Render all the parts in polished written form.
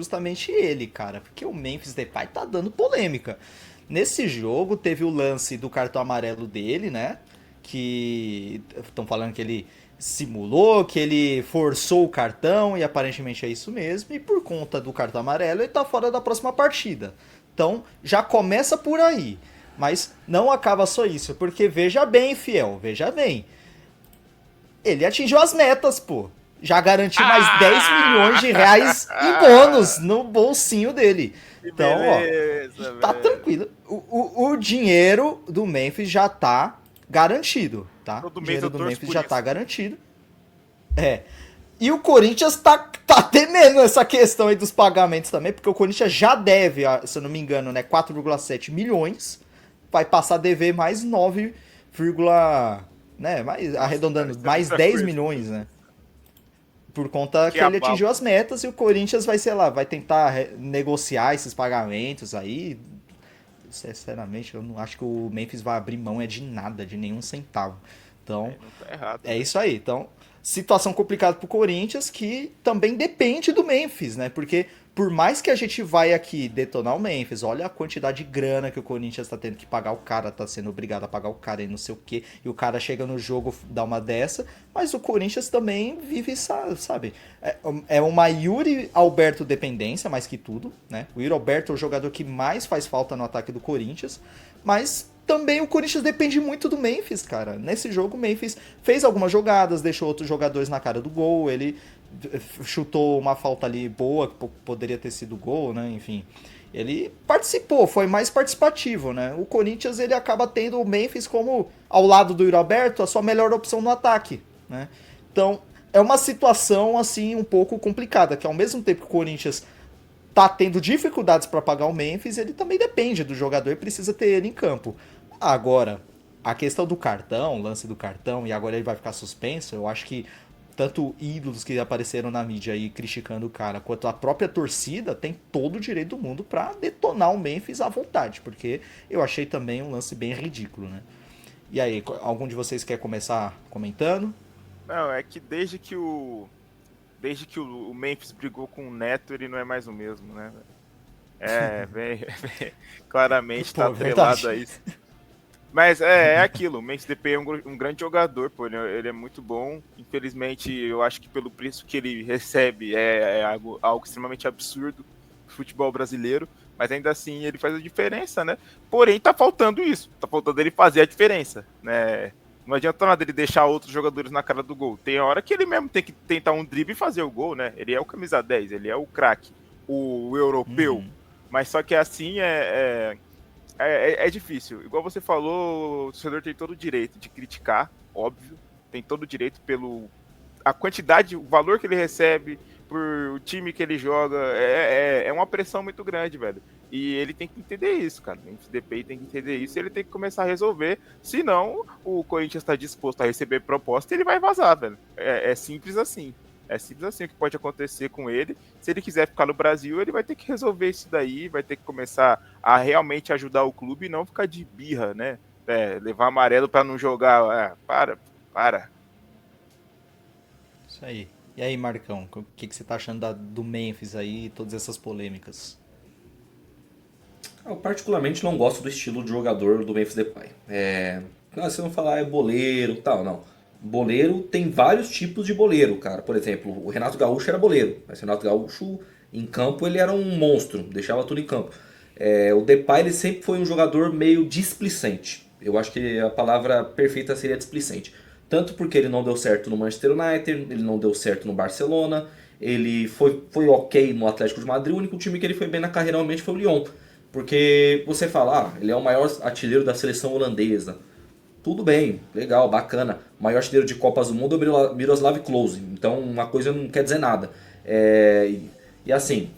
justamente ele, cara, porque o Memphis Depay tá dando polêmica. Nesse jogo teve o lance do cartão amarelo dele, né? Que estão falando que ele simulou, que ele forçou o cartão e aparentemente é isso mesmo. E por conta do cartão amarelo ele tá fora da próxima partida. Então já começa por aí. Mas não acaba só isso, porque veja bem, fiel, veja bem. Ele atingiu as metas, pô. Já garantiu mais 10 milhões de reais em bônus no bolsinho dele. Que Então, ó, beleza, tá velho. tranquilo. O dinheiro do Memphis já tá garantido, tá? Todo O mês dinheiro eu do torço Memphis por já tá isso. garantido. É. E o Corinthians tá temendo essa questão aí dos pagamentos também, porque o Corinthians já deve, se eu não me engano, né, 4,7 milhões. Vai passar a dever mais 9, né, mais, Nossa, cara, arredondando, isso é mais muita 10 coisa, meu milhões, né? Deus. Por conta Que que ele atingiu abalo. as metas e o Corinthians vai, sei lá, vai tentar negociar esses pagamentos aí. Sinceramente, eu não acho que o Memphis vai abrir mão de nada, de nenhum centavo. Então, É, não tá errado, é velho. isso aí. Então, situação complicada pro Corinthians que também depende do Memphis, né? Porque por mais que a gente vai aqui detonar o Memphis, olha a quantidade de grana que o Corinthians tá tendo que pagar o cara, tá sendo obrigado a pagar o cara e não sei o quê, e o cara chega no jogo, dá uma dessa, mas o Corinthians também vive, sabe? É uma Yuri Alberto dependência, mais que tudo, né? O Yuri Alberto é o jogador que mais faz falta no ataque do Corinthians, mas também o Corinthians depende muito do Memphis, cara. Nesse jogo, o Memphis fez algumas jogadas, deixou outros jogadores na cara do gol, ele chutou uma falta ali boa, que poderia ter sido gol, né? Enfim. Ele participou, foi mais participativo, né? O Corinthians ele acaba tendo o Memphis como, ao lado do Yuri Alberto, a sua melhor opção no ataque, né? Então, é uma situação assim um pouco complicada, que ao mesmo tempo que o Corinthians tá tendo dificuldades para pagar o Memphis, ele também depende do jogador e precisa ter ele em campo. Agora, a questão do cartão, o lance do cartão, e agora ele vai ficar suspenso, eu acho que tanto ídolos que apareceram na mídia aí criticando o cara, quanto a própria torcida tem todo o direito do mundo para detonar o Memphis à vontade, porque eu achei também um lance bem ridículo, né? E aí, algum de vocês quer começar comentando? Não, é que desde que o Memphis brigou com o Neto, ele não é mais o mesmo, né, velho? É, claramente tá Pô, atrelado verdade. a isso. Mas é aquilo, o Memphis Depay é um grande jogador, pô, ele é muito bom. Infelizmente, eu acho que pelo preço que ele recebe é algo extremamente absurdo no futebol brasileiro, mas ainda assim ele faz a diferença, né? Porém, tá faltando isso, tá faltando ele fazer a diferença, né? Não adianta nada ele deixar outros jogadores na cara do gol. Tem hora que ele mesmo tem que tentar um drible e fazer o gol, né? Ele é o camisa 10, ele é o craque, o europeu. Uhum. Mas só que assim é difícil. Igual você falou, o torcedor tem todo o direito de criticar, óbvio. Tem todo o direito pelo a quantidade, o valor que ele recebe, por o time que ele joga. É uma pressão muito grande, velho. E ele tem que entender isso, cara. O FDP tem que entender isso e ele tem que começar a resolver. Senão, o Corinthians está disposto a receber proposta e ele vai vazar, velho. É simples assim. É simples assim o que pode acontecer com ele. Se ele quiser ficar no Brasil, ele vai ter que resolver isso daí, vai ter que começar a realmente ajudar o clube e não ficar de birra, né? Levar amarelo para não jogar. Para. Isso aí. E aí, Marcão, o que você tá achando do Memphis aí e todas essas polêmicas? Eu particularmente não gosto do estilo de jogador do Memphis Depay. Você não falar é boleiro e tal, não. Boleiro tem vários tipos de boleiro, cara. Por exemplo, o Renato Gaúcho era boleiro, mas o Renato Gaúcho em campo ele era um monstro, deixava tudo em campo. O Depay ele sempre foi um jogador meio displicente. Eu acho que a palavra perfeita seria displicente. Tanto porque ele não deu certo no Manchester United, ele não deu certo no Barcelona, ele foi ok no Atlético de Madrid, o único time que ele foi bem na carreira realmente foi o Lyon. Porque você fala, ele é o maior artilheiro da seleção holandesa. Tudo bem, legal, bacana. O maior artilheiro de Copas do Mundo é o Miroslav Klose. Então uma coisa não quer dizer nada. E assim,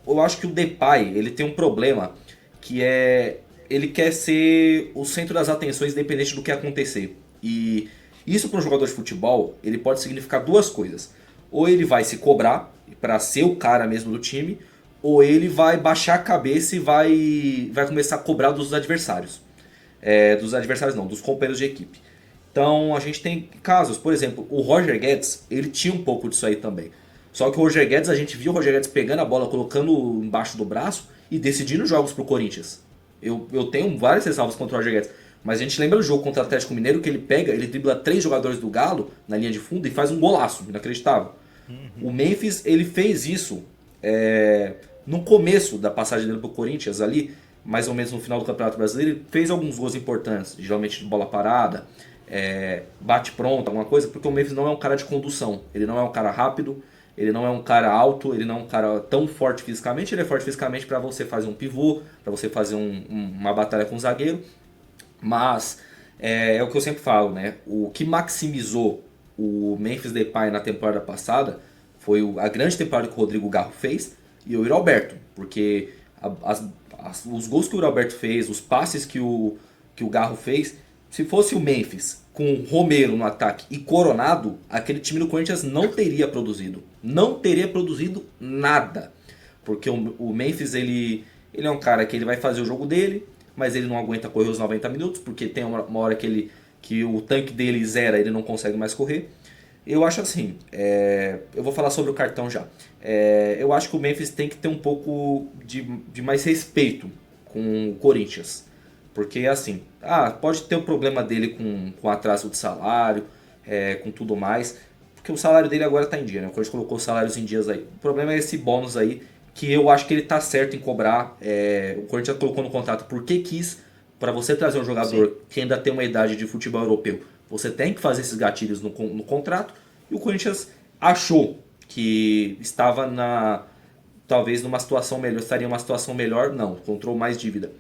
eu acho que o Depay ele tem um problema que é ele quer ser o centro das atenções independente do que acontecer. E isso para um jogador de futebol ele pode significar duas coisas. Ou ele vai se cobrar para ser o cara mesmo do time, ou ele vai baixar a cabeça e vai começar a cobrar dos adversários. Dos adversários não, dos companheiros de equipe. Então a gente tem casos, por exemplo, o Roger Guedes, ele tinha um pouco disso aí também. Só que o Roger Guedes, a gente viu o Roger Guedes pegando a bola, colocando embaixo do braço e decidindo jogos pro Corinthians. Eu tenho várias ressalvas contra o Roger Guedes. Mas a gente lembra do jogo contra o Atlético Mineiro que ele pega, ele dribla 3 jogadores do Galo na linha de fundo e faz um golaço, inacreditável. O Memphis, ele fez isso no começo da passagem dele pro Corinthians ali, mais ou menos no final do Campeonato Brasileiro, ele fez alguns gols importantes, geralmente de bola parada, bate pronto, alguma coisa, porque o Memphis não é um cara de condução, ele não é um cara rápido, ele não é um cara alto, ele não é um cara tão forte fisicamente, ele é forte fisicamente para você fazer um pivô, para você fazer uma batalha com um zagueiro, mas é o que eu sempre falo, né? O que maximizou o Memphis Depay na temporada passada foi a grande temporada que o Rodrigo Garro fez e o Yuri Alberto, porque os gols que o Yuri Alberto fez, os passes que o Garro fez, se fosse o Memphis com o Romero no ataque e Coronado, aquele time do Corinthians não teria produzido. Não teria produzido nada. Porque o Memphis, ele é um cara que ele vai fazer o jogo dele, mas ele não aguenta correr os 90 minutos, porque tem uma hora que o tanque dele zera, ele não consegue mais correr. Eu acho assim, eu vou falar sobre o cartão já. Eu acho que o Memphis tem que ter um pouco de mais respeito com o Corinthians. Porque assim, pode ter o problema dele com atraso de salário, com tudo mais, porque o salário dele agora está em dia, né? O Corinthians colocou os salários em dias aí. O problema é esse bônus aí, que eu acho que ele tá certo em cobrar. O Corinthians colocou no contrato porque quis, para você trazer um jogador Sim. que ainda tem uma idade de futebol europeu, você tem que fazer esses gatilhos no contrato, e o Corinthians achou que estava talvez numa situação melhor, estaria numa situação melhor, não, encontrou mais dívida.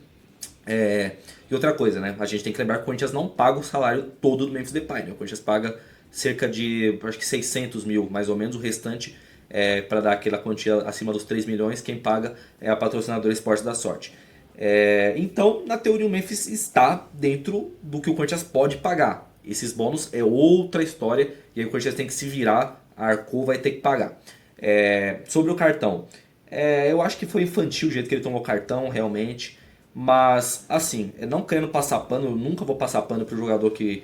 E outra coisa, né? A gente tem que lembrar que o Corinthians não paga o salário todo do Memphis Depay, né? O Corinthians paga cerca de, acho que 600 mil, mais ou menos, o restante para dar aquela quantia acima dos 3 milhões, quem paga é a patrocinadora Esporte da Sorte. Então, na teoria, o Memphis está dentro do que o Corinthians pode pagar. Esses bônus é outra história, e aí o Corinthians tem que se virar, a Arco vai ter que pagar. Sobre o cartão, eu acho que foi infantil o jeito que ele tomou o cartão, realmente. Mas, assim, não querendo passar pano, eu nunca vou passar pano para o jogador que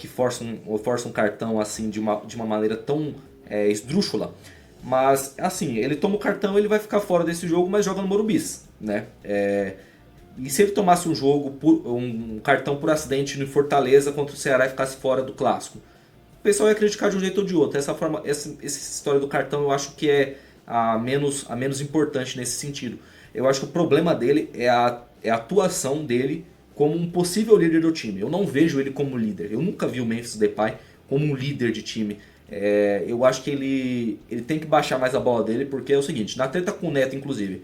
força um cartão assim de uma maneira tão esdrúxula. Mas, assim, ele toma o cartão, ele vai ficar fora desse jogo, mas joga no Morumbis, né? E se ele tomasse um cartão por acidente no Fortaleza contra o Ceará e ficasse fora do Clássico, o pessoal ia criticar de um jeito ou de outro. Essa história do cartão eu acho que é a menos importante nesse sentido. Eu acho que o problema dele é a atuação dele como um possível líder do time. Eu não vejo ele como líder. Eu nunca vi o Memphis Depay como um líder de time. Eu acho que ele tem que baixar mais a bola dele, porque é o seguinte, na treta com o Neto, inclusive,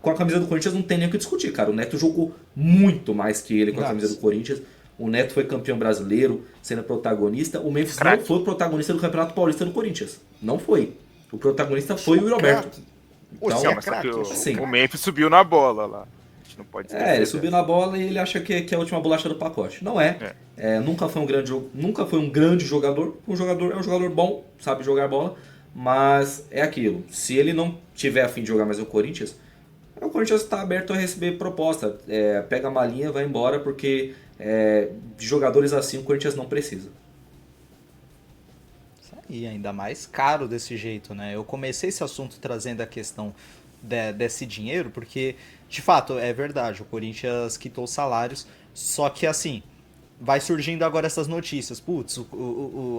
com a camisa do Corinthians não tem nem o que discutir, cara. O Neto jogou muito mais que ele com a camisa do Corinthians. O Neto foi campeão brasileiro, sendo protagonista. O Memphis não foi o protagonista do Campeonato Paulista do Corinthians. Não foi. O protagonista foi o Roberto. Então, o Memphis subiu na bola lá. A gente não pode esquecer. Ele subiu na bola e ele acha que é a última bolacha do pacote. Não é. Nunca foi um grande jogador. O jogador é um jogador bom, sabe jogar bola, mas é aquilo. Se ele não tiver a fim de jogar mais no Corinthians, o Corinthians está aberto a receber proposta. Pega a malinha, vai embora, porque de jogadores assim o Corinthians não precisa. E ainda mais caro desse jeito, né? Eu comecei esse assunto trazendo a questão desse dinheiro, porque, de fato, é verdade, o Corinthians quitou os salários, só que, assim, vai surgindo agora essas notícias. Putz,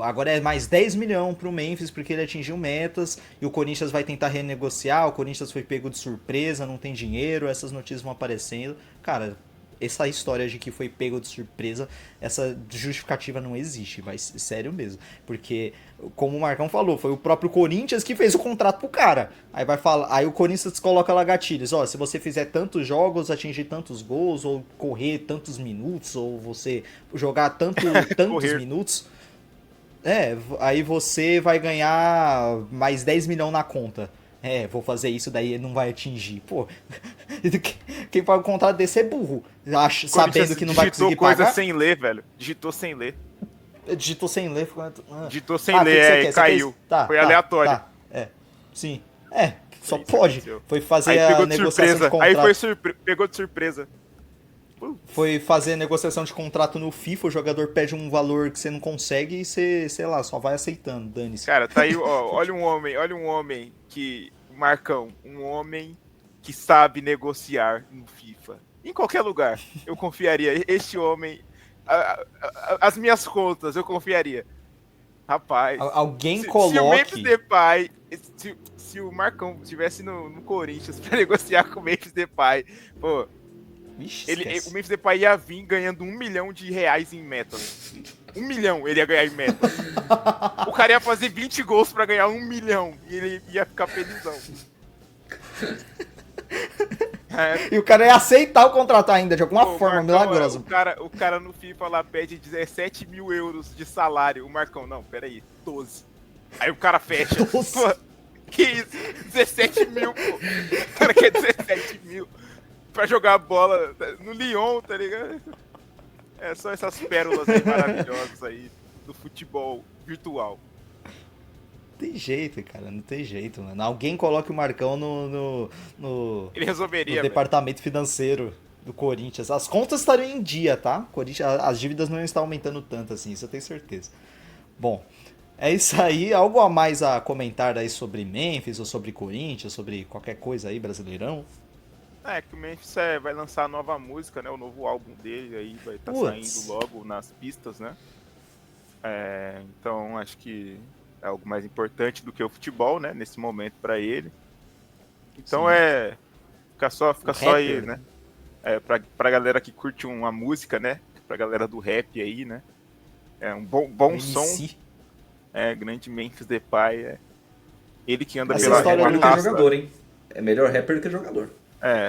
agora é mais 10 milhões pro Memphis, porque ele atingiu metas, e o Corinthians vai tentar renegociar, o Corinthians foi pego de surpresa, não tem dinheiro, essas notícias vão aparecendo. Cara, essa história de que foi pego de surpresa, essa justificativa não existe, vai sério mesmo. Porque, como o Marcão falou, foi o próprio Corinthians que fez o contrato pro cara. Aí o Corinthians coloca lá gatilhos, se você fizer tantos jogos, atingir tantos gols, ou correr tantos minutos, ou você jogar tantos minutos, aí você vai ganhar mais 10 milhões na conta. Vou fazer isso, daí não vai atingir. Pô, quem paga o contrato desse é burro. Sabendo que não vai conseguir pagar. Digitou coisa sem ler, velho. Digitou sem ler. Digitou sem ler. Digitou sem ler, caiu. Foi aleatório. Sim. Só pode. Foi fazer a negociação de contrato. Pegou de surpresa. foi fazer negociação de contrato no FIFA, o jogador pede um valor que você não consegue e você, sei lá, só vai aceitando, dane-se. Cara, tá aí, ó, olha um homem que, Marcão, um homem que sabe negociar no FIFA. Em qualquer lugar, eu confiaria. Este homem, as minhas contas, eu confiaria. Rapaz, Alguém se o coloque... Memphis Depay, se o Marcão estivesse no Corinthians pra negociar com o Memphis Depay, pô, Vixe, o Memphis Depay ia vir ganhando R$1 milhão em metas. 1 milhão ele ia ganhar em metas. O cara ia fazer 20 gols pra ganhar 1 milhão e ele ia ficar felizão. E o cara ia aceitar o contrato ainda, de alguma Pô, forma Marcão, milagrosa. o cara no FIFA lá pede 17 mil euros de salário. O Marcão, não, peraí, 12. Aí o cara fecha. 12. Pô, que isso? 17 mil, pô. O cara quer 17 mil pra jogar bola no Lyon, tá ligado? É, são essas pérolas aí maravilhosas aí do futebol virtual. Tem jeito, cara, não tem jeito, mano. Alguém coloque o Marcão Ele resolveria, no velho. departamento financeiro do Corinthians. As contas estariam em dia, tá? As dívidas não estão aumentando tanto assim, isso eu tenho certeza. Bom, é isso aí. Algo a mais a comentar aí sobre Memphis ou sobre Corinthians, sobre qualquer coisa aí, Brasileirão? É, que o Memphis vai lançar a nova música, né? O novo álbum dele aí vai estar Putz. saindo logo nas pistas, né? É, então acho que é algo mais importante do que o futebol, né? Nesse momento pra ele. Então Sim. fica só Rapper, aí, né? É, pra galera que curte uma música, né? Pra galera do rap aí, né? É um bom som. MC. É, grande Memphis Depay. É. Ele que anda Essa pela história Melhor do rapper do que taça. jogador, hein? É melhor rapper do que jogador. É,